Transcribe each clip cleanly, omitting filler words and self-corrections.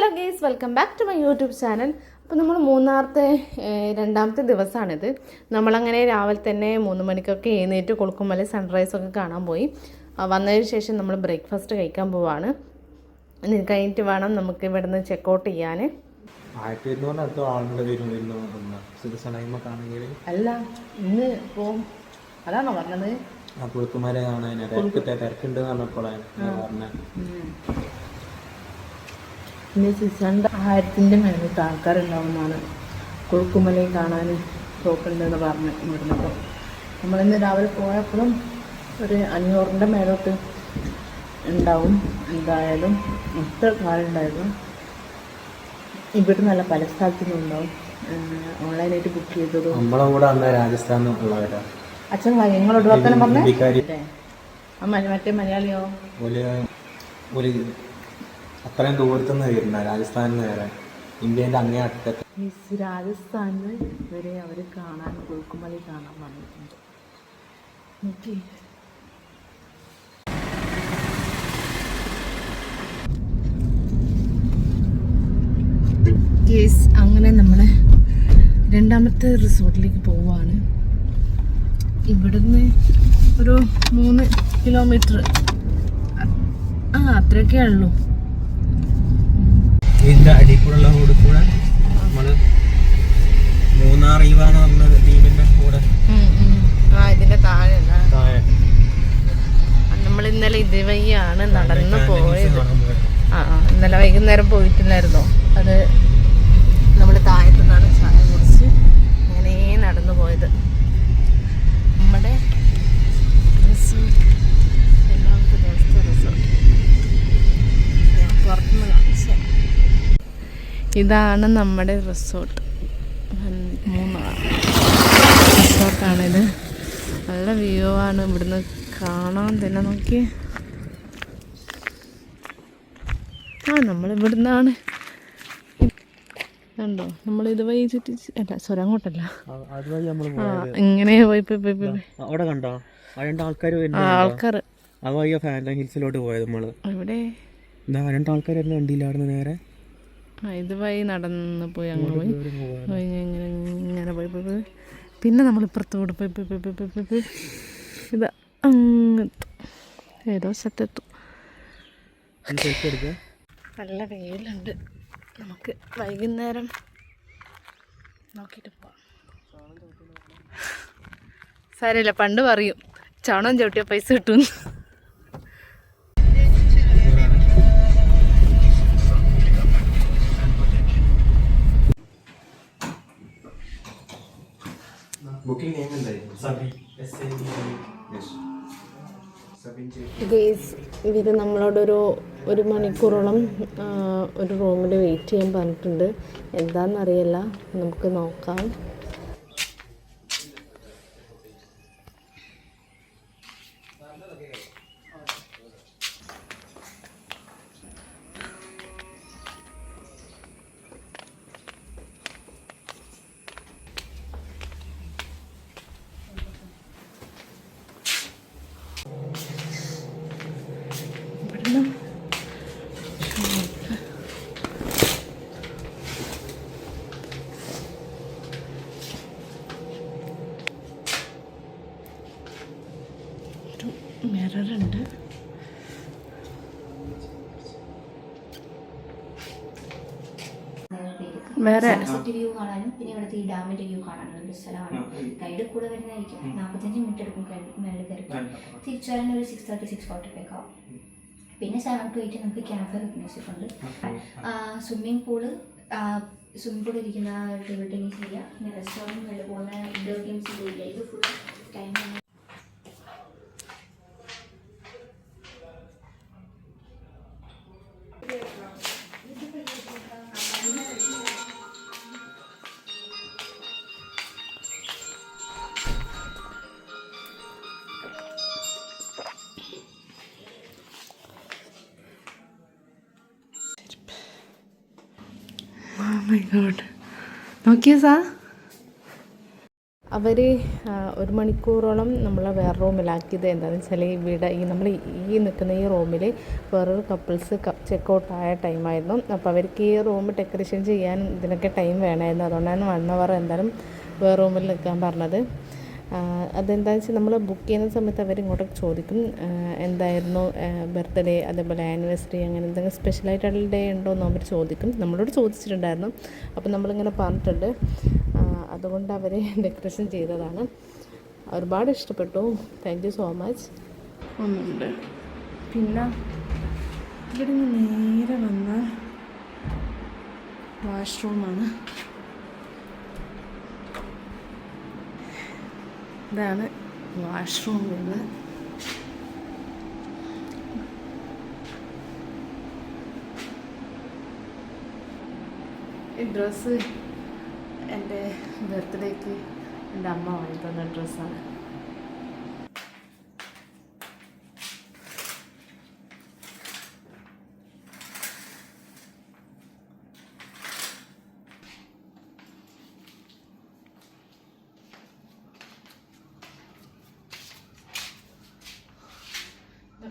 Hello guys, welcome back to my YouTube channel. അപ്പോൾ നമ്മൾ രണ്ടാമത്തെ ദിവസമാണിത്. നമ്മളങ്ങനെ രാവിലെ തന്നെ 3 മണിക്കൊക്കെ എഴുന്നേറ്റ് കൊളുക്കുമല സൺറൈസൊക്കെ കാണാൻ പോയി. വന്നതിന് ശേഷം നമ്മൾ ബ്രേക്ക്ഫാസ്റ്റ് കഴിക്കാൻ പോവാണ്. ഇത് കഴിഞ്ഞിട്ട് വേണം നമുക്ക് ഇവിടുന്ന് ചെക്കൗട്ട് ചെയ്യാൻ. അല്ല, ഇന്ന് പോവും. അതാണോ പറഞ്ഞത്? കൊളുക്കുമല കാണാൻ തിരക്കുണ്ട് പറഞ്ഞപ്പോഴാണ് പറഞ്ഞത്. പിന്നെ 1000-ന്റെ മേലോട്ട് ആൾക്കാരുണ്ടാവുന്നതാണ് കൊളുക്കുമലയും കാണാൻ പോക്കുണ്ടെന്ന് പറഞ്ഞ് ഇവിടുന്നപ്പോൾ. നമ്മളിന്ന് രാവിലെ പോയപ്പോഴും ഒരു 500-ന്റെ മേലോട്ട് ഉണ്ടാവും. എന്തായാലും മൊത്ത കാലുണ്ടായിരുന്നു. ഇവിടെ നല്ല പല സ്ഥലത്തുനിന്നും ഉണ്ടാവും. ഓൺലൈനായിട്ട് ബുക്ക് ചെയ്തത് നമ്മളെ കൂടെ രാജസ്ഥാനിലുള്ളവരാ. അച്ഛൻ നിങ്ങളോട് വർത്തമാനം പറഞ്ഞേ. മറ്റേ മലയാളിയോ അത്രയും ദൂരത്തുനിന്ന് വരുന്ന രാജസ്ഥാനിൽ നിന്ന് വരെ ഇന്ത്യൻ്റെ അങ്ങേ അറ്റത്ത് രാജസ്ഥാനിൽ വരെ അവർ കാണാൻ കൊളുക്കുമല കാണാൻ വന്നിട്ടുണ്ട്. അങ്ങനെ നമ്മളെ രണ്ടാമത്തെ റിസോർട്ടിലേക്ക് പോവാണ്. ഇവിടുന്ന് ഒരു 3 കിലോമീറ്റർ അത്രയൊക്കെ ഉള്ളൂ. ഇതിന്റെ അടിക്കൂടുള്ള റോഡ് കൂടെ നമ്മള് മൂന്നാർ ഈവാന്ന് പറഞ്ഞ ടീമിന്റെ കൂടെ ഇതിന്റെ താഴെ നമ്മൾ ഇന്നലെ ഇതുവഴിയാണ് നടന്നു പോയത്. ഇന്നലെ വൈകുന്നേരം പോയിട്ടില്ലായിരുന്നോ? അത് നമ്മൾ താഴത്തു നിന്നാണ് ചായ കുടിച്ച് അങ്ങനെ നടന്നു പോയത്. നമ്മുടെ റിസോർട്ട് രണ്ടാമത്തെ ദിവസത്തെ റിസോർട്ട് പുറത്തുനിന്ന് കാണിച്ചു. ഇതാണ് നമ്മുടെ റിസോർട്ട്. മൂന്നാർ റിസോർട്ടാണിത്. നല്ല വ്യൂ ആണ് ഇവിടുന്ന് കാണാൻ തന്നെ. നോക്കി, നമ്മളിവിടുന്നാണ് കണ്ടോ. നമ്മളിത് വഴി ചുറ്റി അങ്ങോട്ടല്ല, ഇങ്ങനെ പോയി ആൾക്കാർ ഹിൽസിലോട്ട് പോയത് നമ്മള്. ഇവിടെ 2 ആൾക്കാർ വണ്ടിയിലായിരുന്നു നേരെ. ഇത് വഴി നടന്ന് പോയി അങ്ങനെ പോയി ഇങ്ങനെ പോയി പിന്നെ നമ്മൾ ഇപ്പുറത്തോട് പോയി ഇത് അങ്ങെത്തും, ഏതോ സ്ഥലത്തെത്തും. നല്ല വെയിലുണ്ട്. നമുക്ക് വൈകുന്നേരം നോക്കിയിട്ട് പോവാം. സാരമില്ല, പണ്ട് പറയും ചാണകം ചവിട്ടിയ പൈസ കിട്ടും. ഇവർ നമ്മളോടൊരു 1 മണിക്കൂറോളം ഒരു റൂമിൽ വെയിറ്റ് ചെയ്യാൻ പറഞ്ഞിട്ടുണ്ട്. എന്താണെന്നറിയില്ല, നമുക്ക് നോക്കാം. മിററുണ്ട്. വേറെ വ്യൂ കാണാനും പിന്നെ ഇവിടുത്തെ ഈ ഡാമിന്റെ വ്യൂ കാണാനും ഒരു സ്ഥലമാണ്. ഗൈഡ് കൂടെ വരുന്നതായിരിക്കും. 45 മിനിറ്റ് എടുക്കും മേളിൽ കയറി. തിരിച്ചു വരാൻ ഒരു 6:30 6:45 ആവും. പിന്നെ 7 to 8 നമുക്ക് ക്യാമ്പ് ഫിറ്റ്നസ് ഉണ്ട്. സ്വിമ്മിംഗ് പൂള് ഇരിക്കുന്ന ടേബിൾ ടെന്നീസ് ഏരിയ, പിന്നെ റെസ്റ്റോറൻറ്റ് വെള്ളം പോകുന്ന ഇൻഡോർ ഗെയിംസ് ഏരിയ. ഇത് full time Oh my god. നോക്കിയ സാ അവർ 1 മണിക്കൂറോളം നമ്മളെ വേറെ റൂമിലാക്കിയത് എന്താണെന്ന് വെച്ചാൽ ഇവിടെ നമ്മൾ ഈ നിൽക്കുന്ന ഈ റൂമിൽ വേറൊരു കപ്പിൾസ് ചെക്കൗട്ടായ ടൈമായിരുന്നു. അപ്പോൾ അവർക്ക് ഈ റൂം ഡെക്കറേഷൻ ചെയ്യാൻ ഇതിനൊക്കെ ടൈം വേണമായിരുന്നു. അതുകൊണ്ടാണ് 1 hour എന്തായാലും വേറെ റൂമിൽ നിൽക്കാൻ പറഞ്ഞത്. അതെന്താണെന്ന് വെച്ചാൽ നമ്മൾ ബുക്ക് ചെയ്യുന്ന സമയത്ത് അവർ ഇങ്ങോട്ടൊക്കെ ചോദിക്കും എന്തായിരുന്നു ബർത്ത്ഡേ അതേപോലെ ആനിവേഴ്സറി അങ്ങനെ എന്തെങ്കിലും സ്പെഷ്യലായിട്ടുള്ള ഡേ ഉണ്ടോ എന്ന് അവർ ചോദിക്കും. നമ്മളോട് ചോദിച്ചിട്ടുണ്ടായിരുന്നു. അപ്പോൾ നമ്മളിങ്ങനെ പറഞ്ഞിട്ടുണ്ട്. അതുകൊണ്ട് അവർ ഡെക്കറേഷൻ ചെയ്തതാണ്. ഒരുപാട് ഇഷ്ടപ്പെട്ടു. Thank you so much. ഒന്നുണ്ട്. പിന്നെ ഇവിടെ നിന്ന് നേരെ വന്ന വാഷ്റൂമാണ്. ഇതാണ് വാഷ്റൂം എന്ന്. ഈ ഡ്രസ്സ് എൻ്റെ ബർത്ത്ഡേക്ക് എൻ്റെ അമ്മ വാങ്ങി തന്ന ഡ്രസ്സാണ്.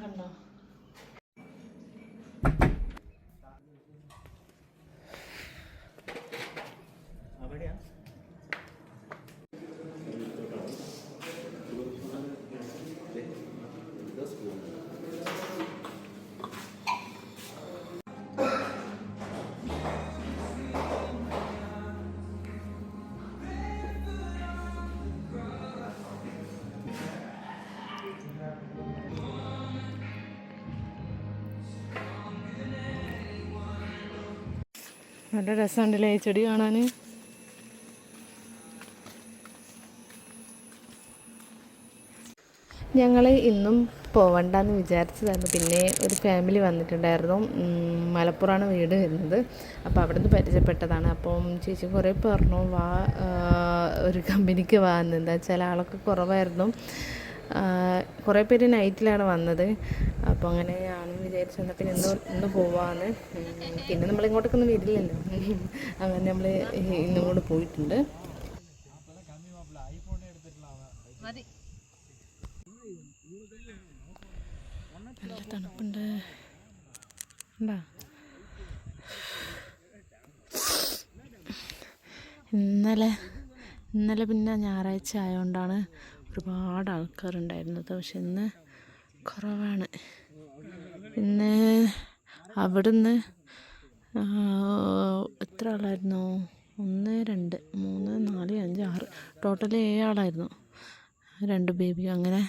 കണ്ടോ? നല്ല രസമുണ്ടല്ലേ ഈ ചെടി കാണാൻ. ഞങ്ങൾ ഇന്നും പോവണ്ടെന്ന് വിചാരിച്ചതായിരുന്നു. പിന്നെ ഒരു ഫാമിലി വന്നിട്ടുണ്ടായിരുന്നു. മലപ്പുറമാണ് വീട് വരുന്നത്. അപ്പോൾ അവിടെ നിന്ന് പരിചയപ്പെട്ടതാണ്. അപ്പം ചേച്ചി കുറേ പറഞ്ഞു വാ ഒരു കമ്പനിക്ക് വാ എന്ന്. എന്താ വെച്ചാൽ ആളൊക്കെ കുറവായിരുന്നു. കുറേ പേര് നൈറ്റിലാണ് വന്നത്. അപ്പോൾ അങ്ങനെ ഞാനും വിചാരിച്ചു എന്നാൽ പിന്നെ ഇന്ന് പോവാന്ന്. പിന്നെ നമ്മളിങ്ങോട്ടൊക്കൊന്നും വരില്ലല്ലോ. അങ്ങനെ നമ്മൾ ഇന്നും കൂടെ പോയിട്ടുണ്ട്. നല്ല തണുപ്പുണ്ട്. ഉണ്ടാ ഇന്നലെ പിന്നെ ഞായറാഴ്ച ആയതുകൊണ്ടാണ് ഒരുപാട് ആൾക്കാരുണ്ടായിരുന്നത്. പക്ഷെ ഇന്ന് കുറവാണ്. പിന്നെ അവിടുന്ന് എത്ര ആളായിരുന്നു? 1 2 3 4 5 6 ടോട്ടൽ 7 ആളായിരുന്നു. 2 ബേബി, അങ്ങനെ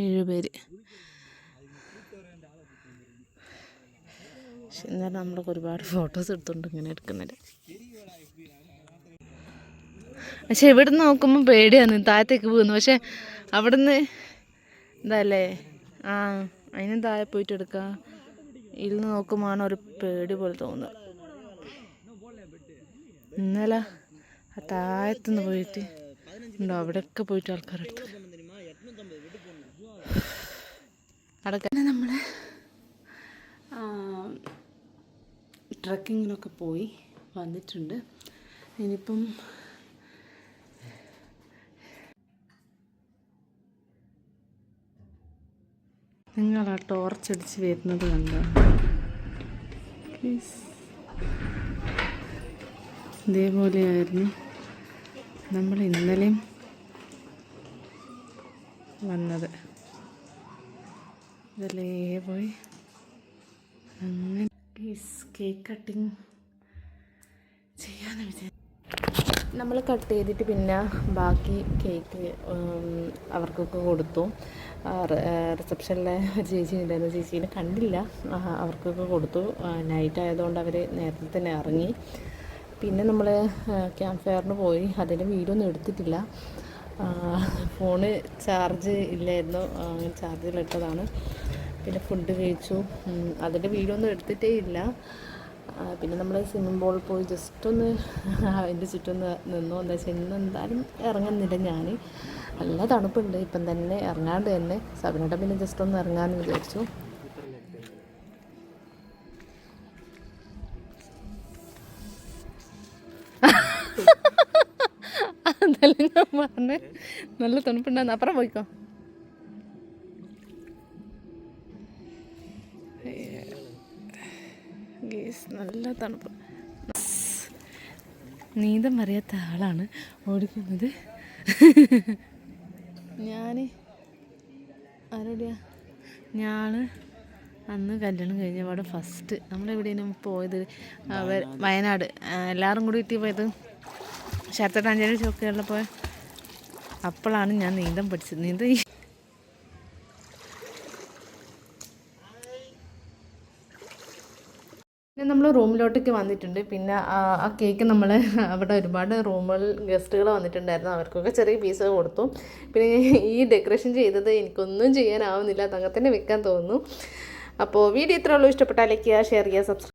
7 പേര്. പക്ഷെ എന്നാലും നമ്മളൊക്കെ ഒരുപാട് ഫോട്ടോസ് എടുത്തുകൊണ്ട് ഇങ്ങനെ എടുക്കുന്നുണ്ട്. പക്ഷെ ഇവിടുന്ന് നോക്കുമ്പോൾ പേടിയാണ്, താഴത്തേക്ക് പോകുന്നു. പക്ഷെ അവിടുന്ന് ഇതല്ലേ അതിനും താഴെ പോയിട്ട് എടുക്കുക. ഇരുന്ന് നോക്കുമ്പോഴാണ് ഒരു പേടി പോലെ തോന്നുന്നത്. ഇന്നലെ ആ താഴത്തുനിന്ന് പോയിട്ട് ഉണ്ടോ അവിടെയൊക്കെ പോയിട്ട് ആൾക്കാരെടുത്ത് അടക്കം നമ്മൾ ട്രക്കിങ്ങിനൊക്കെ പോയി വന്നിട്ടുണ്ട്. ഇനിയിപ്പം നിങ്ങൾ ആ ടോർച്ചടിച്ച് വരുന്നത് കണ്ടോ? ഇതേപോലെയായിരുന്നു നമ്മൾ ഇന്നലെയും വന്നത്. ഇതല്ലേ പോയി അങ്ങനെ കേക്ക് കട്ടിങ് ചെയ്യാന്ന് വിചാരിച്ചു. നമ്മൾ കട്ട് ചെയ്തിട്ട് പിന്നെ ബാക്കി കേക്ക് അവർക്കൊക്കെ കൊടുത്തു. റിസപ്ഷനിലെ ചേച്ചി ഉണ്ടായിരുന്നു, ചേച്ചീനെ കണ്ടില്ല. അവർക്കൊക്കെ കൊടുത്തു. നൈറ്റ് ആയതുകൊണ്ട് അവർ നേരത്തെ തന്നെ ഇറങ്ങി. പിന്നെ നമ്മൾ ക്യാമ്പ് ഫയറിന് പോയി. അതിൻ്റെ വീഡിയോ ഒന്നും എടുത്തിട്ടില്ല. ഫോണ് ചാർജ് ഇല്ലായിരുന്നു, ചാർജിലിട്ടതാണ്. പിന്നെ ഫുഡ് കഴിച്ചു. അതിൻ്റെ വീഡിയോ ഒന്നും എടുത്തിട്ടേ ഇല്ല. പിന്നെ നമ്മൾ സ്വിമ്മിംഗ് പൂളിൽ പോയി ജസ്റ്റ് ഒന്ന് അതിൻ്റെ ചുറ്റും നിന്നു. എന്താ വെച്ചാൽ ഇന്ന് എന്തായാലും ഇറങ്ങുന്നില്ല ഞാൻ. നല്ല തണുപ്പുണ്ട്. ഇപ്പം തന്നെ ഇറങ്ങാണ്ട് തന്നെ സബിനേട്ടൻ പിന്നെ ജസ്റ്റ് ഒന്ന് ഇറങ്ങാമെന്ന് വിചാരിച്ചു. അതല്ല ഞാൻ പറഞ്ഞേ, നല്ല തണുപ്പുണ്ടാകുന്ന അപ്പുറം പോയിക്കോ. നല്ല തണുപ്പ്. നീന്തം അറിയാത്ത ആളാണ് ഓടിക്കുന്നത്. ഞാൻ അന്ന് കല്യാണം കഴിഞ്ഞപാട് ഫസ്റ്റ് നമ്മളെവിടെയും പോയത് വയനാട്, എല്ലാവരും കൂടി ഇട്ടി പോയത് ശരത്തട്ടാഞ്ചേരി ചോക്കുകളിൽ പോയ. അപ്പോഴാണ് ഞാൻ നീന്തം പഠിച്ചത്. പിന്നെ നമ്മൾ റൂമിലോട്ടേക്ക് വന്നിട്ടുണ്ട്. പിന്നെ ആ കേക്ക് നമ്മൾ അവിടെ ഒരുപാട് ഗസ്റ്റുകൾ വന്നിട്ടുണ്ടായിരുന്നു, അവർക്കൊക്കെ ചെറിയ പീസ് കൊടുത്തു. പിന്നെ ഈ ഡെക്കറേഷൻ ചെയ്തത് എനിക്കൊന്നും ചെയ്യാനാവുന്നില്ല, അതങ്ങനെ തന്നെ വെക്കാൻ തോന്നുന്നു. അപ്പോൾ വീഡിയോ ഇത്രേ ഉള്ളൂ. ഇഷ്ടപ്പെട്ടാൽ ലൈക്ക് ചെയ്യുക, ഷെയർ ചെയ്യുക, സബ്സ്ക്രൈബ്